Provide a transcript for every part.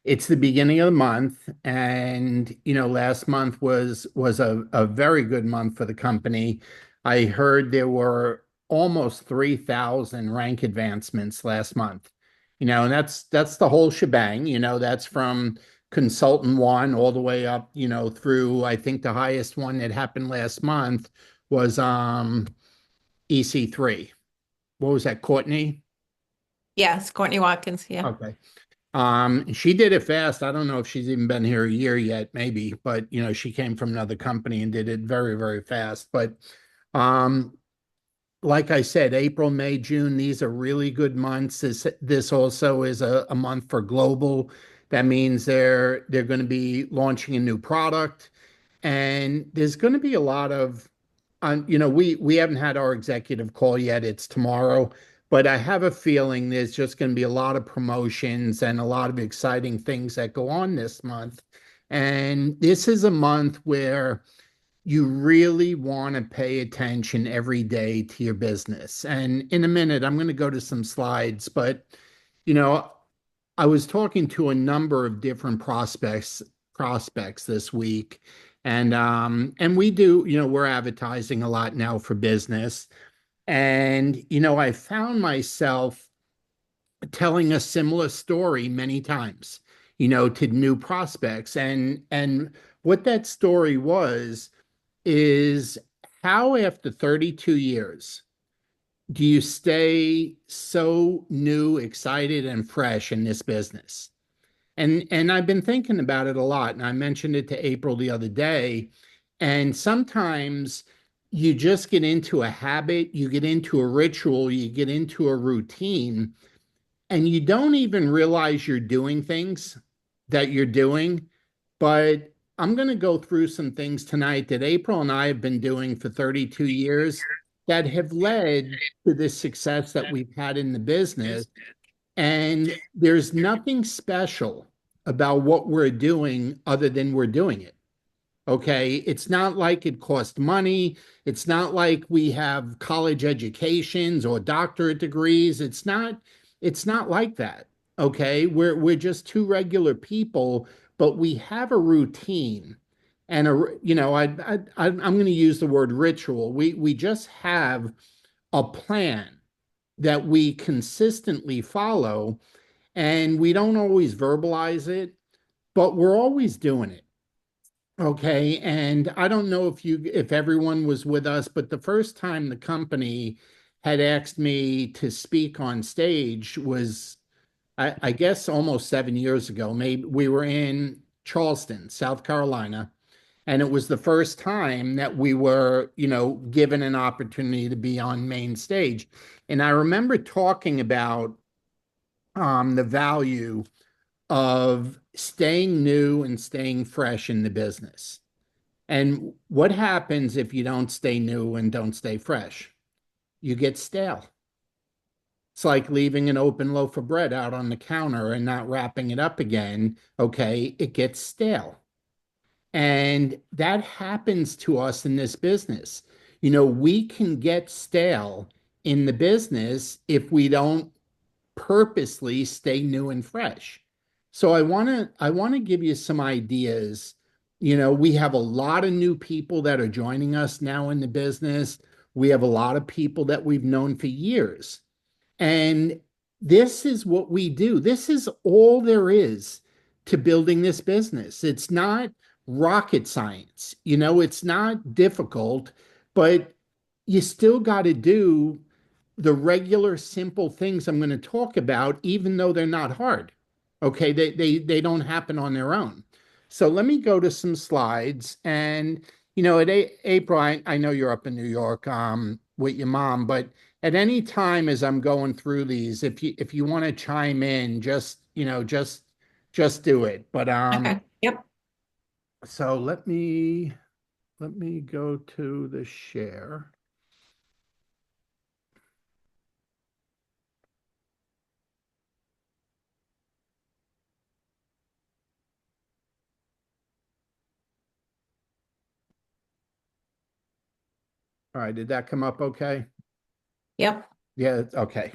It's the beginning of the month, and last month was a very good month for the company. I heard there were almost 3,000 rank advancements last month. And that's the whole shebang. That's from consultant one all the way up, through I think the highest one that happened last month was EC3. What was that, Courtney? Yes, Courtney Watkins. Yeah. Okay. She did it fast. I don't know if she's even been here a year yet, maybe, but she came from another company and did it very, very fast. But um, like I said, April, May, June, these are really good months. This also is a month for global. That means they're going to be launching a new product, and there's going to be a lot of we haven't had our executive call yet. It's tomorrow, but I have a feeling there's just going to be a lot of promotions and a lot of exciting things that go on this month. And this is a month where you really want to pay attention every day to your business. And in a minute, I'm going to go to some slides, but you know, I was talking to a number of different prospects this week. And we do, we're advertising a lot now for business. And I found myself telling a similar story many times, to new prospects. And what that story was is how after 32 years do you stay so new, excited, and fresh in this business? And I've been thinking about it a lot, and I mentioned it to April the other day. And sometimes you just get into a habit, you get into a ritual, you get into a routine, and you don't even realize you're doing things that you're doing. But I'm going to go through some things tonight that April and I have been doing for 32 years that have led to the success that we've had in the business. And there's nothing special about what we're doing other than we're doing it. Okay. It's not like it costs money. It's not like we have college educations or doctorate degrees. It's not like that. Okay. We're just two regular people, but we have a routine and I'm going to use the word ritual. We just have a plan that we consistently follow, and we don't always verbalize it, but we're always doing it. Okay. And I don't know if everyone was with us, but the first time the company had asked me to speak on stage was, I guess, almost 7 years ago. Maybe we were in Charleston, South Carolina. And it was the first time that we were, given an opportunity to be on main stage. And I remember talking about the value of staying new and staying fresh in the business. And what happens if you don't stay new and don't stay fresh? You get stale. It's like leaving an open loaf of bread out on the counter and not wrapping it up again. Okay, it gets stale. And that happens to us in this business. We can get stale in the business if we don't purposely stay new and fresh. So I want to give you some ideas. We have a lot of new people that are joining us now in the business. We have a lot of people that we've known for years. And this is what we do. This is all there is to building this business. It's not rocket science. It's not difficult, but you still got to do the regular simple things I'm going to talk about, even though they're not hard. Okay, they don't happen on their own. So let me go to some slides. And at April, I know you're up in New York with your mom, but at any time as I'm going through these, if you want to chime in, just do it. But Okay. Yep. so let me go to the share. All right, did that come up okay? Yep. Yeah, okay.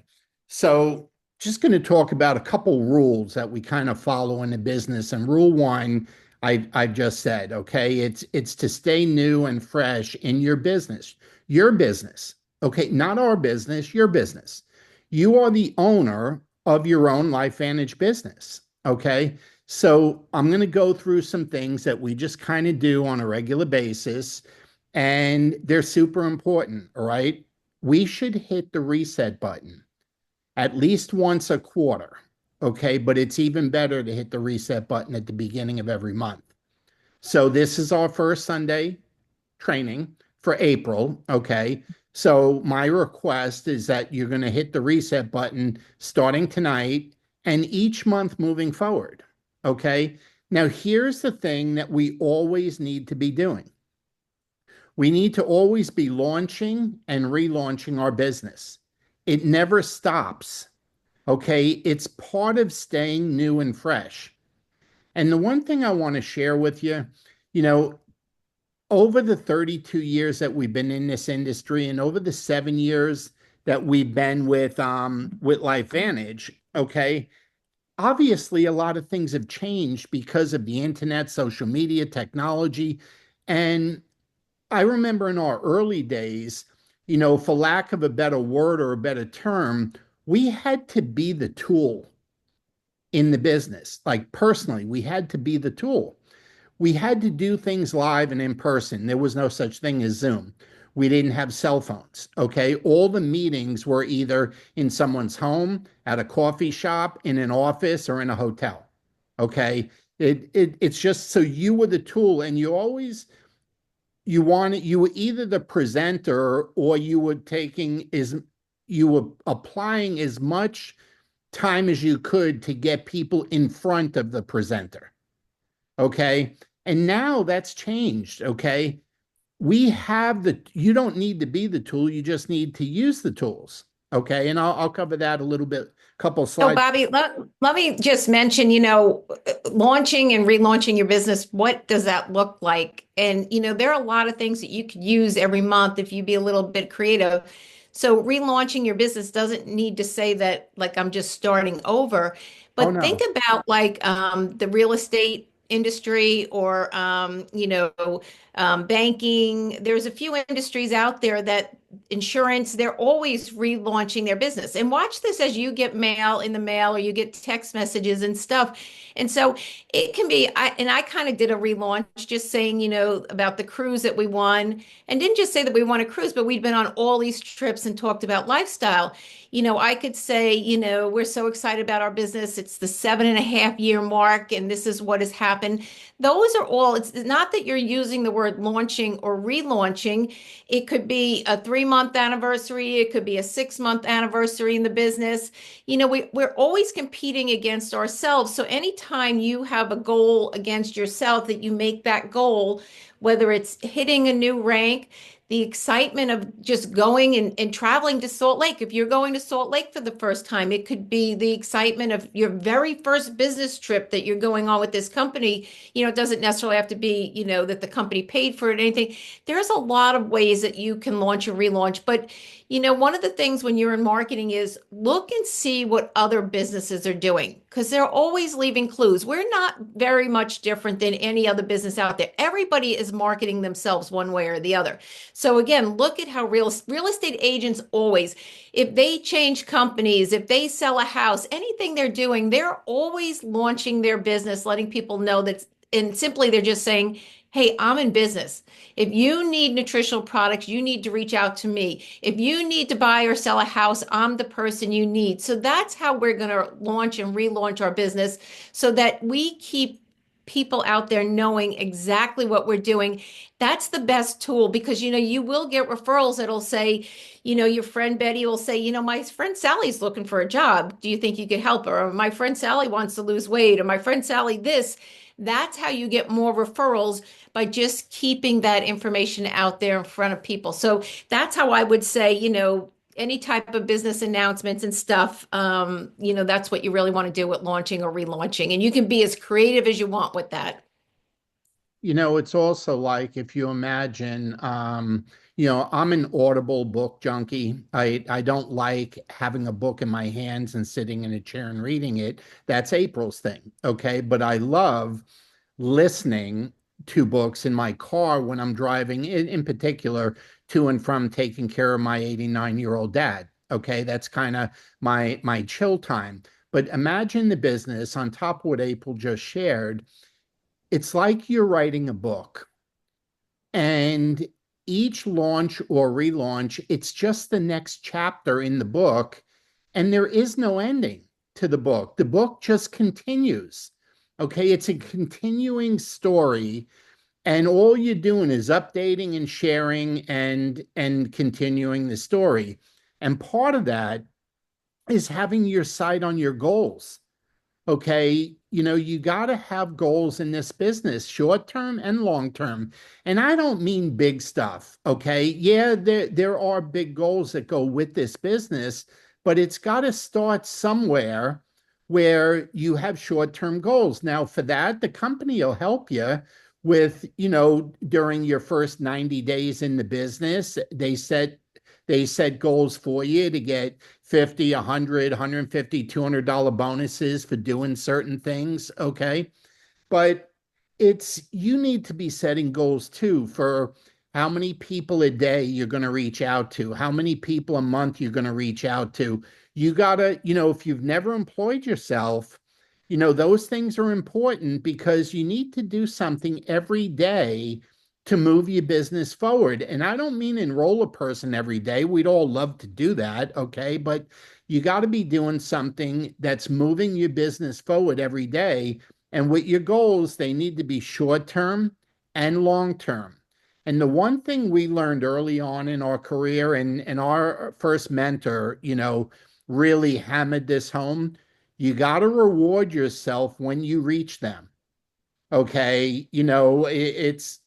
So just going to talk about a couple rules that we kind of follow in the business. And rule one, I just said, okay, it's to stay new and fresh in your business. Okay, not our business, your business. You are the owner of your own LifeVantage business. Okay, so I'm going to go through some things that we just kind of do on a regular basis, and they're super important. All right, we should hit the reset button at least once a quarter. Okay. But it's even better to hit the reset button at the beginning of every month. So this is our first Sunday training for April. Okay. So my request is that you're going to hit the reset button starting tonight and each month moving forward. Okay. Now, here's the thing that we always need to be doing. We need to always be launching and relaunching our business. It never stops. Okay. It's part of staying new and fresh. And the one thing I want to share with you, you know, over the 32 years that we've been in this industry and over the 7 years that we've been with LifeVantage, okay, obviously a lot of things have changed because of the internet, social media, technology. And I remember in our early days, for lack of a better word or a better term, we had to be the tool in the business. Like personally, we had to be the tool. We had to do things live and in person. There was no such thing as Zoom. We didn't have cell phones. Okay. All the meetings were either in someone's home, at a coffee shop, in an office, or in a hotel. Okay. It's just so you were the tool, and you were either the presenter or you were applying as much time as you could to get people in front of the presenter. Okay. And now that's changed. Okay. You don't need to be the tool. You just need to use the tools. Okay. And I'll cover that a little bit, couple So, slides. Bobby, let me just mention, launching and relaunching your business, what does that look like? And, there are a lot of things that you could use every month if you be a little bit creative. So, relaunching your business doesn't need to say that, like, I'm just starting over, Oh, but think no. about like the real estate industry or, banking. There's a few industries out there that insurance, they're always relaunching their business. And watch this as you get mail in the mail or you get text messages and stuff. And so it can be, I kind of did a relaunch just saying, about the cruise that we won, and didn't just say that we won a cruise, but we'd been on all these trips and talked about lifestyle. I could say, we're so excited about our business. It's the 7.5 year mark, and this is what has happened. Those are all, it's not that you're using the word launching or relaunching. It could be a 3 month anniversary. It could be a 6 month anniversary in the business. We're always competing against ourselves. So anytime you have a goal against yourself, that you make that goal, whether it's hitting a new rank, the excitement of just going and traveling to Salt Lake. If you're going to Salt Lake for the first time, it could be the excitement of your very first business trip that you're going on with this company. It doesn't necessarily have to be, that the company paid for it or anything. There's a lot of ways that you can launch and relaunch. But, one of the things when you're in marketing is look and see what other businesses are doing, because they're always leaving clues. We're not very much different than any other business out there. Everybody is marketing themselves one way or the other. So again, look at how real estate agents always, if they change companies, if they sell a house, anything they're doing, they're always launching their business, letting people know that, and simply they're just saying, hey, I'm in business. If you need nutritional products, you need to reach out to me. If you need to buy or sell a house, I'm the person you need. So that's how we're going to launch and relaunch our business, so that we keep people out there knowing exactly what we're doing. That's the best tool, because you will get referrals that'll say, your friend Betty will say, my friend Sally's looking for a job. Do you think you could help her? Or my friend Sally wants to lose weight, or my friend Sally this. That's how you get more referrals, by just keeping that information out there in front of people. So that's how I would say, any type of business announcements and stuff, that's what you really want to do with launching or relaunching. And you can be as creative as you want with that. It's also like if you imagine, I'm an Audible book junkie. I don't like having a book in my hands and sitting in a chair and reading it. That's April's thing. Okay. But I love listening to books in my car when I'm driving, in particular, to and from taking care of my 89-year-old dad. Okay. That's kind of my chill time. But imagine the business on top of what April just shared. It's like you're writing a book, and each launch or relaunch, it's just the next chapter in the book, and there is no ending to the book. The book just continues. Okay, it's a continuing story, and all you're doing is updating and sharing and continuing the story. And part of that is having your sight on your goals. Okay, you got to have goals in this business, short term and long term. And I don't mean big stuff. Okay, yeah, there are big goals that go with this business, but it's got to start somewhere where you have short term goals. Now, for that, the company will help you with, during your first 90 days in the business, they set goals for you to get 50, 100, 150, $200 bonuses for doing certain things. Okay. But you need to be setting goals too for how many people a day you're going to reach out to, how many people a month you're going to reach out to. You got to, if you've never employed yourself, those things are important because you need to do something every day to move your business forward. And I don't mean enroll a person every day. We'd all love to do that. Okay. But you got to be doing something that's moving your business forward every day. And with your goals, they need to be short term and long term. And the one thing we learned early on in our career, and our first mentor, really hammered this home. You got to reward yourself when you reach them. Okay. It's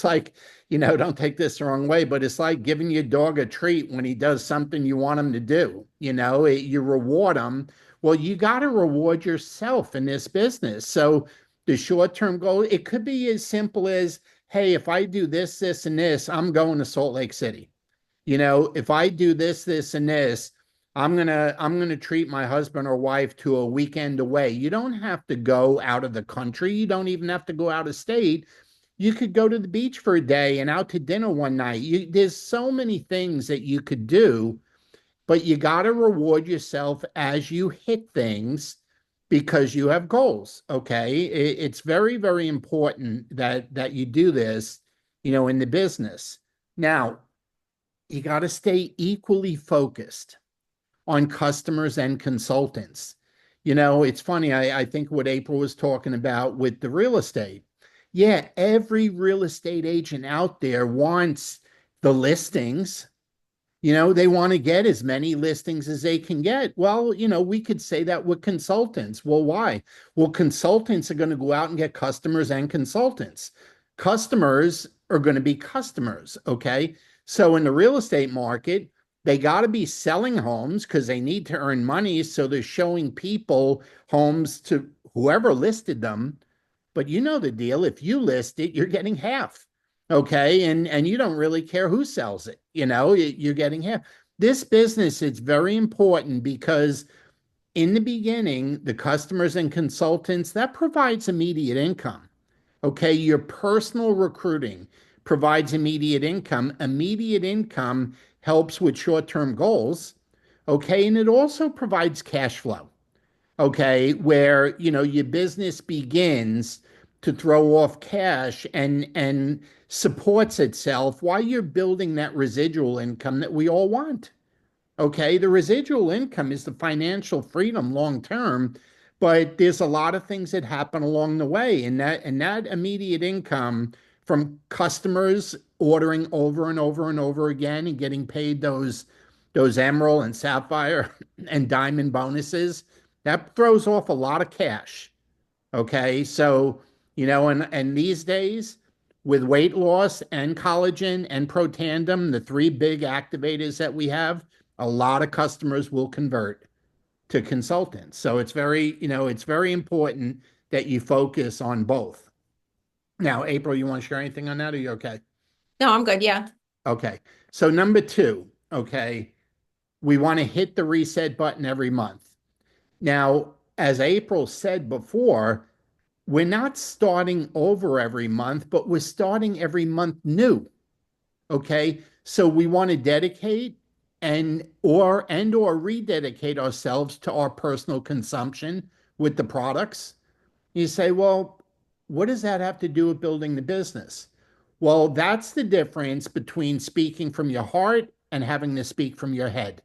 like, don't take this the wrong way, but it's like giving your dog a treat when he does something you want him to do. You reward him. Well, you got to reward yourself in this business. So the short-term goal, it could be as simple as, hey, if I do this, this, and this, I'm going to Salt Lake City. If I do this, this, and this, I'm gonna treat my husband or wife to a weekend away. You don't have to go out of the country. You don't even have to go out of state. You could go to the beach for a day and out to dinner one night. There's so many things that you could do, but you got to reward yourself as you hit things because you have goals. Okay, it's very, very important that you do this, in the business. Now, you got to stay equally focused on customers and consultants. It's funny. I think what April was talking about with the real estate. Yeah, every real estate agent out there wants the listings. They want to get as many listings as they can get. Well, we could say that with consultants. Well, why? Well, consultants are going to go out and get customers and consultants. Customers are going to be customers. Okay. So in the real estate market, they got to be selling homes because they need to earn money. So they're showing people homes to whoever listed them. But you know the deal. If you list it, you're getting half. Okay. And you don't really care who sells it. You're getting half. This business is very important because in the beginning, the customers and consultants, that provides immediate income. Okay. Your personal recruiting provides immediate income. Immediate income helps with short-term goals. Okay. And it also provides cash flow. Okay. Where, your business begins to throw off cash and supports itself while you're building that residual income that we all want. Okay. The residual income is the financial freedom long term, but there's a lot of things that happen along the way. And that immediate income from customers ordering over and over and over again and getting paid those emerald and sapphire and diamond bonuses, that throws off a lot of cash. Okay. So, and these days, with weight loss and collagen and protandem, the three big activators that we have, a lot of customers will convert to consultants. So it's very important that you focus on both. Now, April, you want to share anything on that? Or are you okay? No, I'm good. Yeah. Okay. So number two, okay, we want to hit the reset button every month. Now, as April said before, we're not starting over every month, but we're starting every month new. Okay. So we want to dedicate and or rededicate ourselves to our personal consumption with the products. You say, well, what does that have to do with building the business? Well, that's the difference between speaking from your heart and having to speak from your head.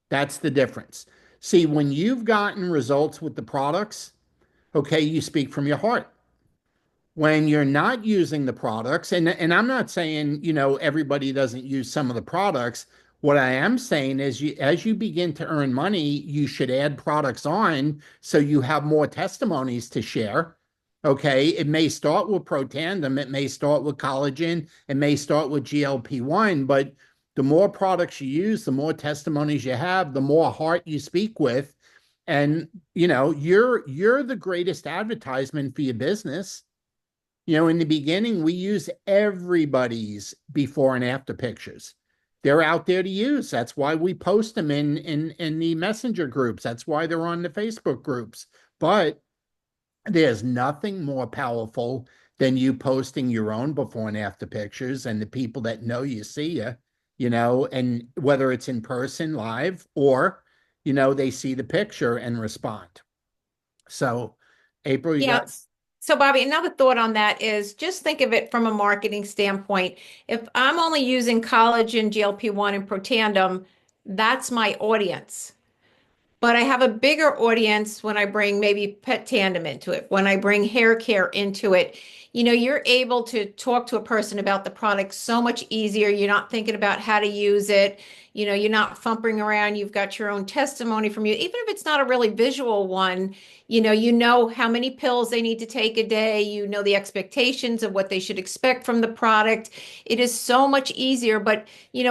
That's the difference. See, when you've gotten results with the products, okay, you speak from your heart. When you're not using the products, and I'm not saying, everybody doesn't use some of the products. What I am saying is as you begin to earn money, you should add products on so you have more testimonies to share. Okay. It may start with Protandem, it may start with collagen, it may start with GLP-1, but the more products you use, the more testimonies you have, the more heart you speak with. And you're the greatest advertisement for your business. In the beginning, we use everybody's before and after pictures. They're out there to use. That's why we post them in the messenger groups. That's why they're on the Facebook groups. But there's nothing more powerful than you posting your own before and after pictures, and the people that know you see you, and whether it's in person, live, or, they see the picture and respond. So, April, you got. Yeah. So, Bobby, another thought on that is just think of it from a marketing standpoint. If I'm only using collagen, GLP-1, and Protandim, that's my audience. But I have a bigger audience when I bring maybe pet tandem into it, when I bring hair care into it. You're able to talk to a person about the product so much easier. You're not thinking about how to use it. You're not fumbling around. You've got your own testimony from you. Even if it's not a really visual one, you know how many pills they need to take a day. You know the expectations of what they should expect from the product. It is so much easier. But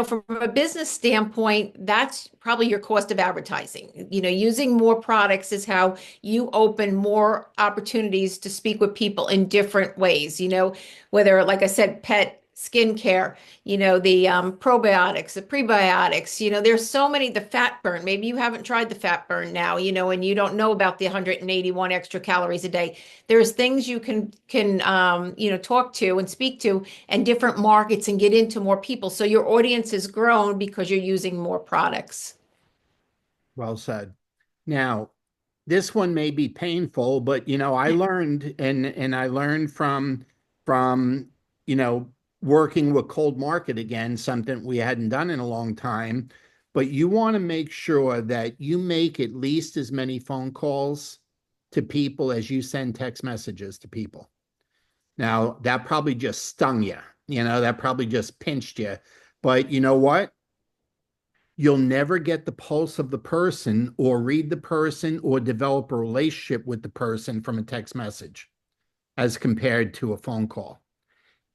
from a business standpoint, that's probably your cost of advertising. Using more products is how you open more opportunities to speak with people in different ways, whether, like I said, pet skincare, the probiotics, the prebiotics, there's so many, the fat burn. Maybe you haven't tried the fat burn now, and you don't know about the 181 extra calories a day. There's things you can talk to and speak to and different markets and get into more people. So your audience has grown because you're using more products. Well said. Now, this one may be painful, but I learned and I learned from you know working with cold market again, something we hadn't done in a long time. But you want to make sure that you make at least as many phone calls to people as you send text messages to people. Now, that probably just stung you, that probably just pinched you. But you know what? You'll never get the pulse of the person or read the person or develop a relationship with the person from a text message as compared to a phone call.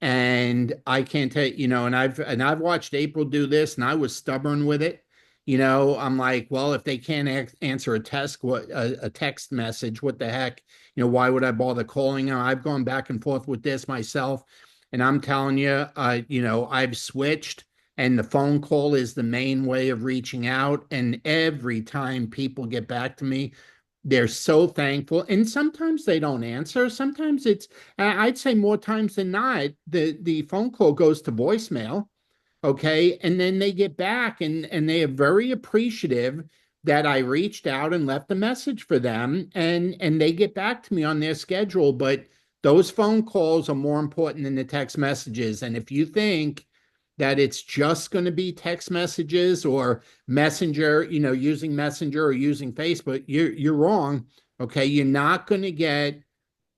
And I can't tell and I've watched April do this, and I was stubborn with it. I'm like, well, if they can't answer a text message, what the heck? Why would I bother calling them? I've gone back and forth with this myself, and I'm telling you, I've switched, and the phone call is the main way of reaching out. And every time people get back to me, they're so thankful. And sometimes they don't answer. Sometimes I'd say more times than not, the phone call goes to voicemail. Okay. And then they get back, and they are very appreciative that I reached out and left a message for them, and they get back to me on their schedule. But those phone calls are more important than the text messages. And if you think that it's just going to be text messages or Messenger, using Messenger or using Facebook, you're wrong. Okay. You're not going to get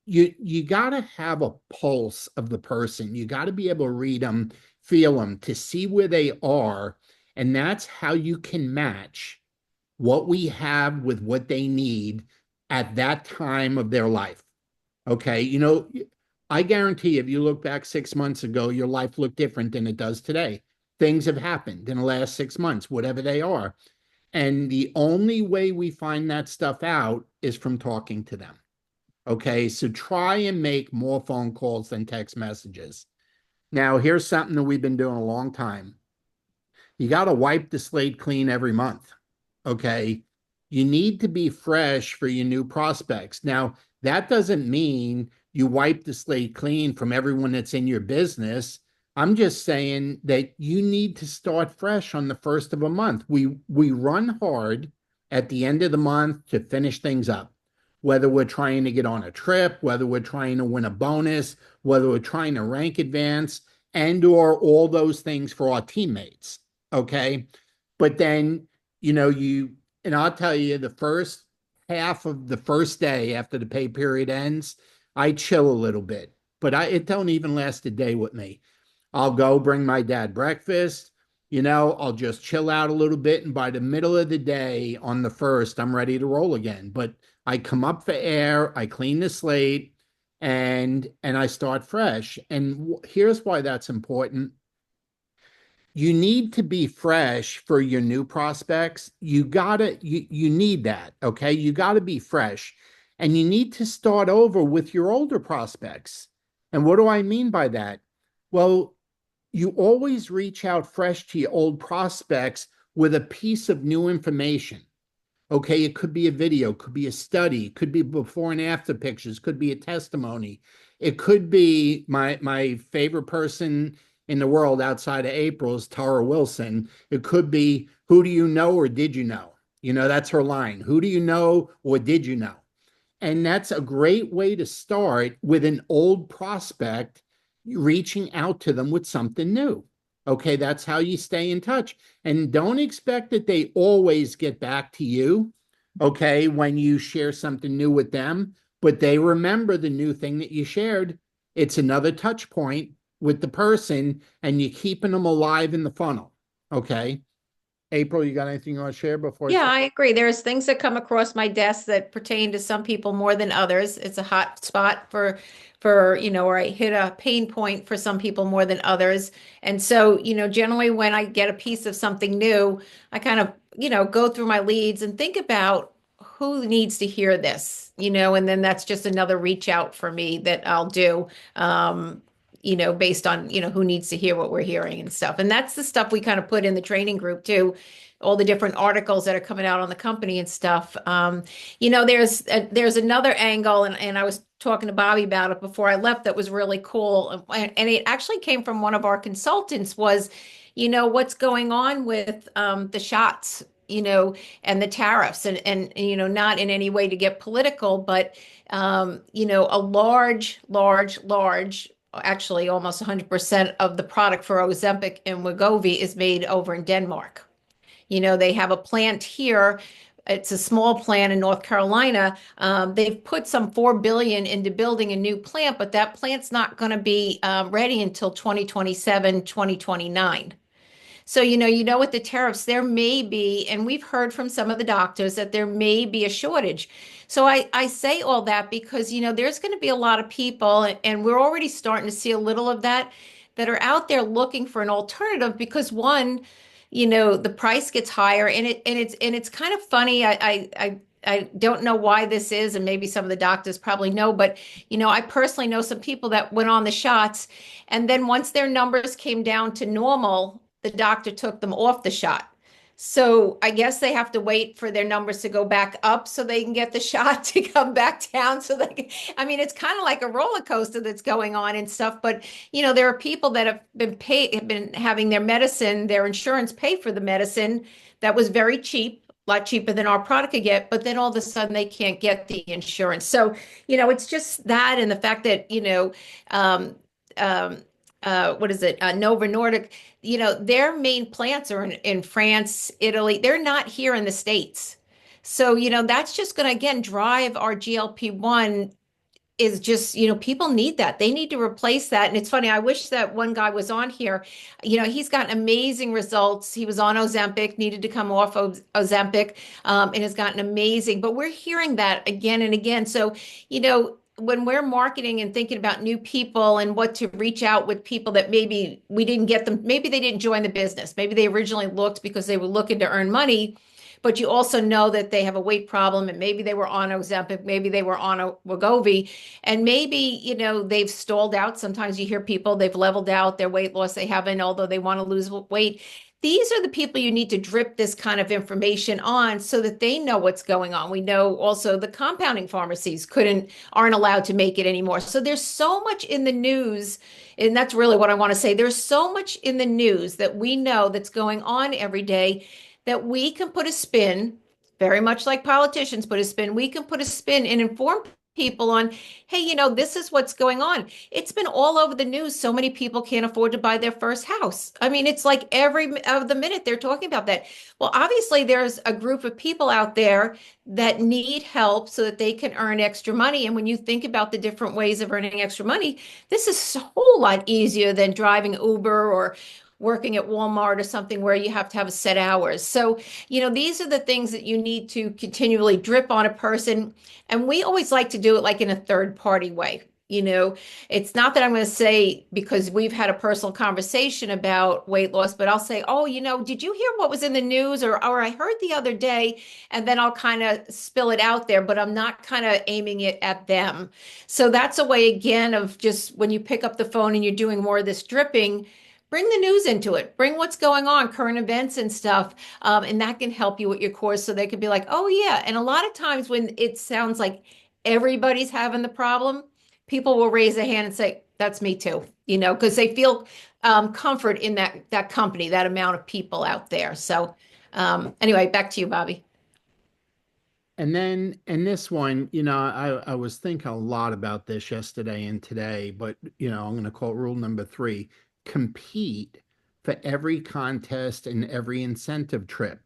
you got to have a pulse of the person. You got to be able to read them, feel them, to see where they are. And that's how you can match what we have with what they need at that time of their life. Okay. I guarantee if you look back 6 months ago, your life looked different than it does today. Things have happened in the last 6 months, whatever they are. And the only way we find that stuff out is from talking to them. Okay. So try and make more phone calls than text messages. Now, here's something that we've been doing a long time. You got to wipe the slate clean every month. Okay. You need to be fresh for your new prospects. Now, that doesn't mean you wipe the slate clean from everyone that's in your business. I'm just saying that you need to start fresh on the first of a month. We run hard at the end of the month to finish things up. Whether we're trying to get on a trip, whether we're trying to win a bonus, whether we're trying to rank advance, and or all those things for our teammates. Okay. But then, and I'll tell you, the first half of the first day after the pay period ends, I chill a little bit, but it don't even last a day with me. I'll go bring my dad breakfast. I'll just chill out a little bit. And by the middle of the day on the first, I'm ready to roll again. But I come up for air, I clean the slate, and I start fresh. And here's why that's important. You need to be fresh for your new prospects. You need that. Okay. You gotta be fresh. And you need to start over with your older prospects. And what do I mean by that? Well, you always reach out fresh to your old prospects with a piece of new information. Okay, it could be a video, could be a study, could be before and after pictures, could be a testimony. It could be my favorite person in the world outside of April is Tara Wilson. It could be, who do you know or did you know? That's her line. Who do you know or did you know? And that's a great way to start with an old prospect, reaching out to them with something new. Okay, that's how you stay in touch. And don't expect that they always get back to you, okay, when you share something new with them, but they remember the new thing that you shared. It's another touch point with the person, and you're keeping them alive in the funnel. Okay. April, you got anything you want to share before I Yeah, say? I agree. There's things that come across my desk that pertain to some people more than others. It's a hot spot or I hit a pain point for some people more than others. And so, generally when I get a piece of something new, I kind of, go through my leads and think about who needs to hear this, and then that's just another reach out for me that I'll do. Based on, who needs to hear what we're hearing and stuff. And that's the stuff we kind of put in the training group too, all the different articles that are coming out on the company and stuff. There's another angle, and I was talking to Bobby about it before I left that was really cool. And it actually came from one of our consultants was, what's going on with the shots, and the tariffs and not in any way to get political, but a large, actually almost 100% of the product for Ozempic and Wegovy is made over in Denmark. They have a plant here. It's a small plant in North Carolina. They've put some 4 billion into building a new plant, but that plant's not going to be ready until 2027, 2029. So, with the tariffs, there may be, and we've heard from some of the doctors that there may be a shortage. So I say all that because, there's going to be a lot of people, and we're already starting to see a little of that are out there looking for an alternative because one, the price gets higher and it's kind of funny. I don't know why this is, and maybe some of the doctors probably know, but I personally know some people that went on the shots, and then once their numbers came down to normal, the doctor took them off the shot. So I guess they have to wait for their numbers to go back up so they can get the shot to come back down. So it's kind of like a roller coaster that's going on and stuff. But there are people that have been having their insurance pay for the medicine that was very cheap, a lot cheaper than our product could get. But then all of a sudden they can't get the insurance. So it's just that, and the fact that um, um, what is it? Nova Nordic, their main plants are in France, Italy. They're not here in the States. So, that's just going to, again, drive our GLP-1 is just, people need that. They need to replace that. And it's funny, I wish that one guy was on here. He's gotten amazing results. He was on Ozempic, needed to come off Ozempic, and has gotten amazing. But we're hearing that again and again. So, when we're marketing and thinking about new people and what to reach out with people that maybe we didn't get them, maybe they didn't join the business. Maybe they originally looked because they were looking to earn money, but you also know that they have a weight problem and maybe they were on Ozempic, maybe they were on a Wegovy, and maybe, they've stalled out. Sometimes you hear people, they've leveled out their weight loss. They haven't, although they want to lose weight. These are the people you need to drip this kind of information on so that they know what's going on. We know also the compounding pharmacies aren't allowed to make it anymore. So there's so much in the news, and that's really what I want to say. There's so much in the news that we know that's going on every day that we can put a spin, very much like politicians put a spin. We can put a spin and inform people on, hey, this is what's going on. It's been all over the news. So many people can't afford to buy their first house. I mean, it's like every of the minute they're talking about that. Well, obviously, there's a group of people out there that need help so that they can earn extra money. And when you think about the different ways of earning extra money, this is a whole lot easier than driving Uber or working at Walmart or something where you have to have a set hours. So, these are the things that you need to continually drip on a person. And we always like to do it like in a third party way. It's not that I'm going to say because we've had a personal conversation about weight loss, but I'll say, oh, did you hear what was in the news or I heard the other day? And then I'll kind of spill it out there, but I'm not kind of aiming it at them. So that's a way, again, of just when you pick up the phone and you're doing more of this dripping, bring the news into it, bring what's going on, current events and stuff. And that can help you with your course so they could be like, oh, yeah. And a lot of times when it sounds like everybody's having the problem, people will raise a hand and say, that's me too, because they feel comfort in that company, that amount of people out there. So anyway, back to you, Bobby. And then in this one, I was thinking a lot about this yesterday and today, but I'm going to call it rule number 3: compete for every contest and every incentive trip.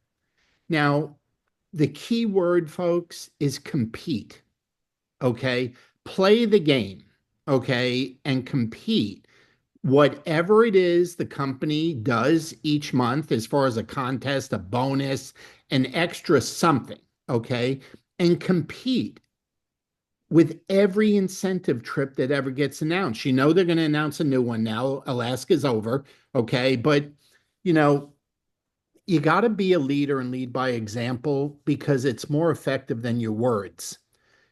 Now, the key word, folks, is compete. Okay. Play the game. Okay. And compete. Whatever it is the company does each month, as far as a contest, a bonus, an extra something. Okay. And compete with every incentive trip that ever gets announced. They're going to announce a new one now. Alaska's over. Okay. But, you know, you got to be a leader and lead by example because it's more effective than your words.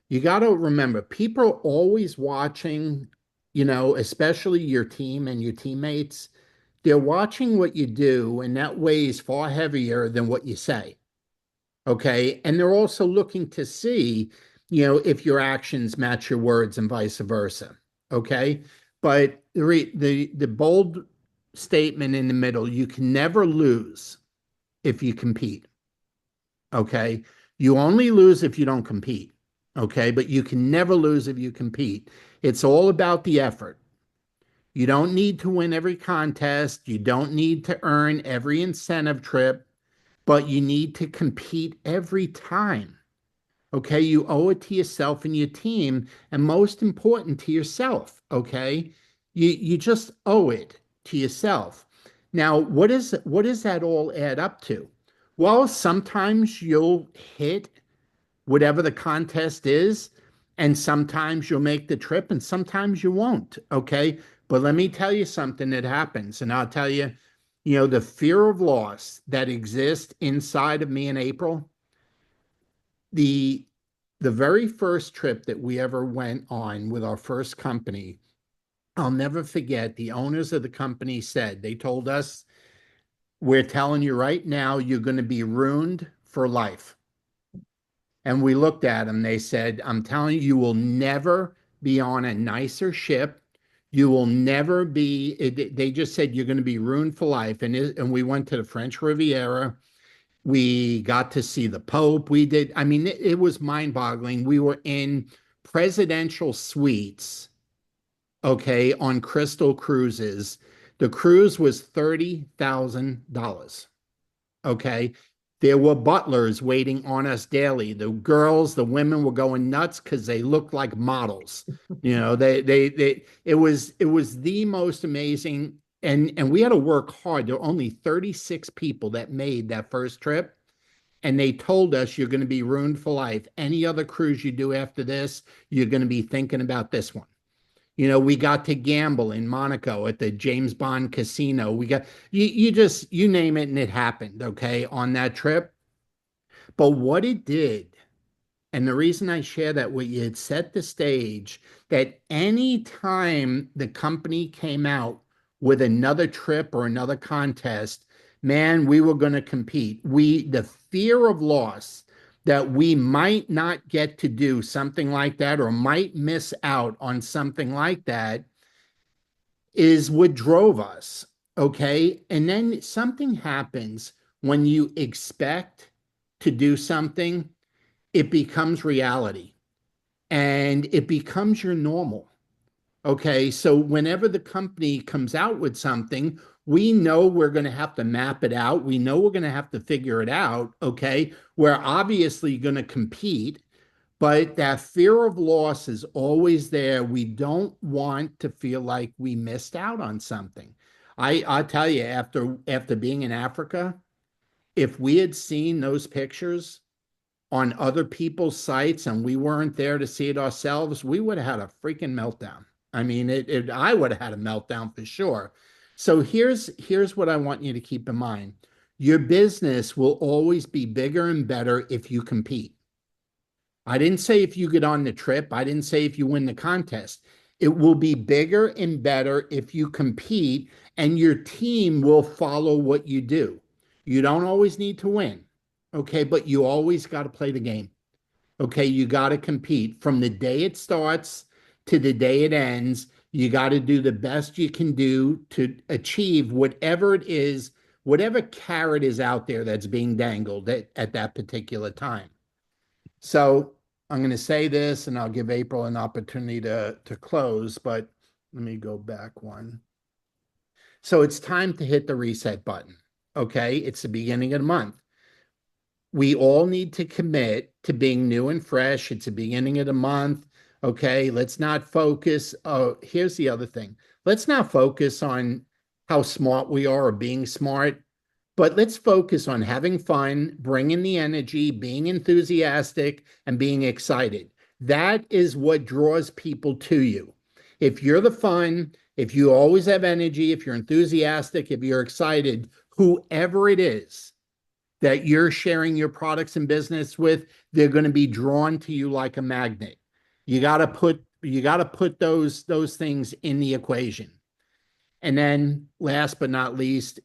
You got to remember, people are always watching, especially your team and your teammates. They're watching what you do, and that weighs far heavier than what you say. Okay. And they're also looking to see, if your actions match your words and vice versa. Okay. But the bold statement in the middle, you can never lose if you compete. Okay. You only lose if you don't compete. Okay. But you can never lose if you compete. It's all about the effort. You don't need to win every contest. You don't need to earn every incentive trip, but you need to compete every time. Okay. You owe it to yourself and your team, and most important to yourself. Okay. You just owe it to yourself. Now, what does that all add up to? Well, sometimes you'll hit whatever the contest is, and sometimes you'll make the trip, and sometimes you won't. Okay. But let me tell you something that happens, and I'll tell you, the fear of loss that exists inside of me in April, the the very first trip that we ever went on with our first company, I'll never forget the owners of the company said, they told us, we're telling you right now, you're going to be ruined for life. And we looked at them. They said, I'm telling you, you will never be on a nicer ship. You will never be, they just said, you're going to be ruined for life. And we went to the French Riviera. We got to see the Pope. I mean, it was mind boggling. We were in presidential suites, okay, on Crystal Cruises. The cruise was $30,000. Okay. There were butlers waiting on us daily. The girls, the women were going nuts because they looked like models. It was the most amazing. And we had to work hard. There were only 36 people that made that first trip. And they told us, you're going to be ruined for life. Any other cruise you do after this, you're going to be thinking about this one. We got to gamble in Monaco at the James Bond casino. We got, you name it, and it happened, okay, on that trip. But what it did, and the reason I share that with you, it set the stage that any time the company came out with another trip or another contest, man, we were going to compete. The fear of loss that we might not get to do something like that or might miss out on something like that is what drove us. Okay. And then something happens when you expect to do something, it becomes reality and it becomes your normal. Okay. So whenever the company comes out with something, we know we're going to have to map it out. We know we're going to have to figure it out. Okay. We're obviously going to compete, but that fear of loss is always there. We don't want to feel like we missed out on something. I'll tell you, after being in Africa, if we had seen those pictures on other people's sites and we weren't there to see it ourselves, we would have had a freaking meltdown. I mean, I would have had a meltdown for sure. So here's what I want you to keep in mind. Your business will always be bigger and better if you compete. I didn't say if you get on the trip. I didn't say if you win the contest. It will be bigger and better if you compete and your team will follow what you do. You don't always need to win. Okay. But you always got to play the game. Okay. You got to compete from the day it starts to the day it ends. You got to do the best you can do to achieve whatever it is, whatever carrot is out there that's being dangled at that particular time. So I'm going to say this and I'll give April an opportunity to close, but let me go back one. So it's time to hit the reset button. Okay. It's the beginning of the month. We all need to commit to being new and fresh. It's the beginning of the month. Okay. Let's not focus. Oh, here's the other thing. Let's not focus on how smart we are or being smart. But let's focus on having fun, bringing the energy, being enthusiastic, and being excited. That is what draws people to you. If you're the fun, if you always have energy, if you're enthusiastic, if you're excited, whoever it is that you're sharing your products and business with, they're going to be drawn to you like a magnet. You got to put those things in the equation. And then last but not least,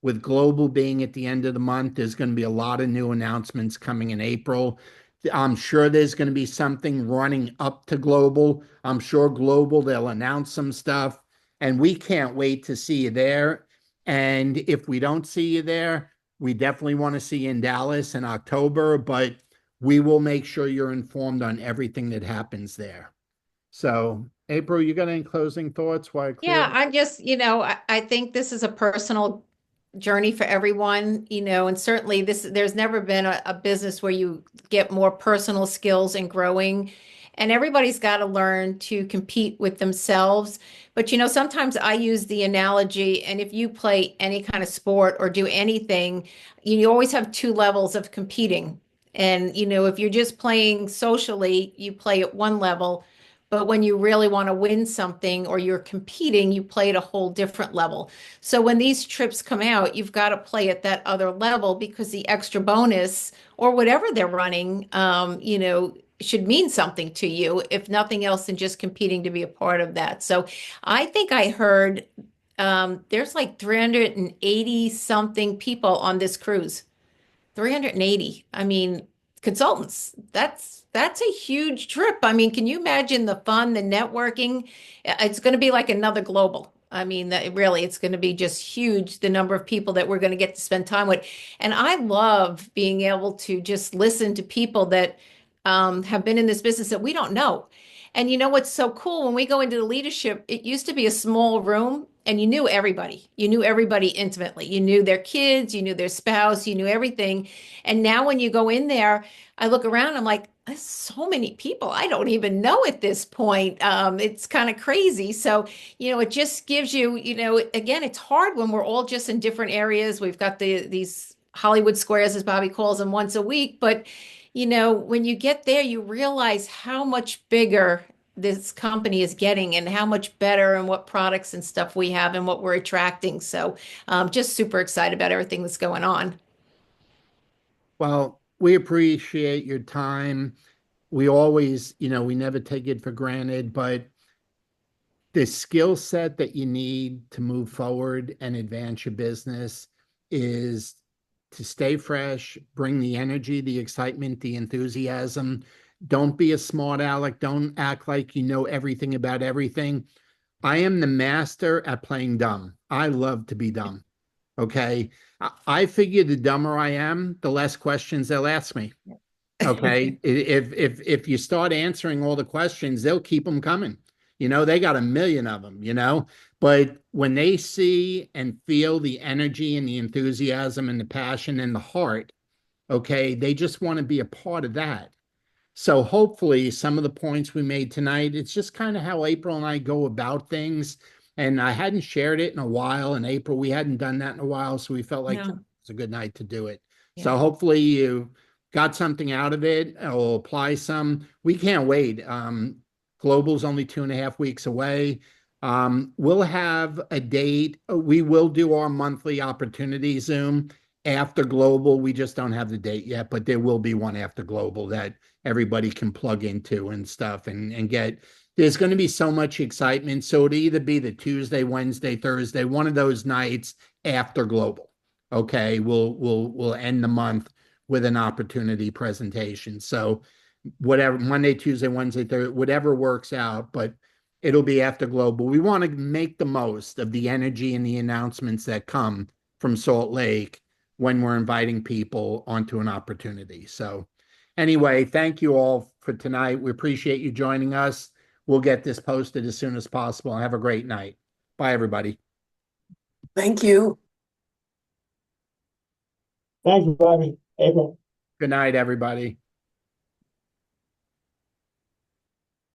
with global being at the end of the month, there's going to be a lot of new announcements coming in April. I'm sure there's going to be something running up to global. I'm sure global, they'll announce some stuff, and we can't wait to see you there. And if we don't see you there, we definitely want to see you in Dallas in October, but we will make sure you're informed on everything that happens there. So, April, you got any closing thoughts? Why Yeah, clear? I just, I think this is a personal journey for everyone, and certainly there's never been a business where you get more personal skills and growing. And everybody's got to learn to compete with themselves. But sometimes I use the analogy, and if you play any kind of sport or do anything, you always have two levels of competing. And if you're just playing socially, you play at one level. But when you really want to win something or you're competing, you play at a whole different level. So when these trips come out, you've got to play at that other level because the extra bonus or whatever they're running, should mean something to you, if nothing else than just competing to be a part of that. So I think I heard there's like 380 something people on this cruise. 380. I mean, consultants. That's a huge trip. I mean, can you imagine the fun, the networking? It's going to be like another global. I mean, that really, it's going to be just huge, the number of people that we're going to get to spend time with. And I love being able to just listen to people that have been in this business that we don't know. And you know what's so cool? When we go into the leadership, it used to be a small room and you knew everybody. You knew everybody intimately. You knew their kids, you knew their spouse, you knew everything. And now when you go in there, I look around, I'm like, there's so many people I don't even know at this point. It's kind of crazy. So, it just gives you, again, it's hard when we're all just in different areas. We've got these Hollywood squares, as Bobby calls them, once a week. But when you get there, you realize how much bigger this company is getting and how much better and what products and stuff we have and what we're attracting. So just super excited about everything that's going on. Well, we appreciate your time. We always, we never take it for granted, but the skill set that you need to move forward and advance your business is to stay fresh, bring the energy, the excitement, the enthusiasm. Don't be a smart aleck. Don't act like you know everything about everything. I am the master at playing dumb. I love to be dumb. Okay. I figure the dumber I am, the less questions they'll ask me. Okay. If you start answering all the questions, they'll keep them coming. They got a million of them. But when they see and feel the energy and the enthusiasm and the passion and the heart, okay, they just want to be a part of that. So hopefully some of the points we made tonight, it's just kind of how April and I go about things. And I hadn't shared it in a while. In April, we hadn't done that in a while. So we felt like No. it's a good night to do it. So Yeah. hopefully you got something out of it or apply some. We can't wait. Global's only 2.5 weeks away. We'll have a date. We will do our monthly opportunity Zoom after Global. We just don't have the date yet, but there will be one after Global that everybody can plug into and stuff and get. There's going to be so much excitement. So it'll either be the Tuesday, Wednesday, Thursday, one of those nights after Global. Okay, we'll end the month with an opportunity presentation. So whatever, Monday, Tuesday, Wednesday, Thursday, whatever works out, but it'll be after Global. We want to make the most of the energy and the announcements that come from Salt Lake when we're inviting people onto an opportunity. So anyway, thank you all for tonight. We appreciate you joining us. We'll get this posted as soon as possible. Have a great night. Bye, everybody. Thank you. Thank you, Bobby. April. Good night, everybody.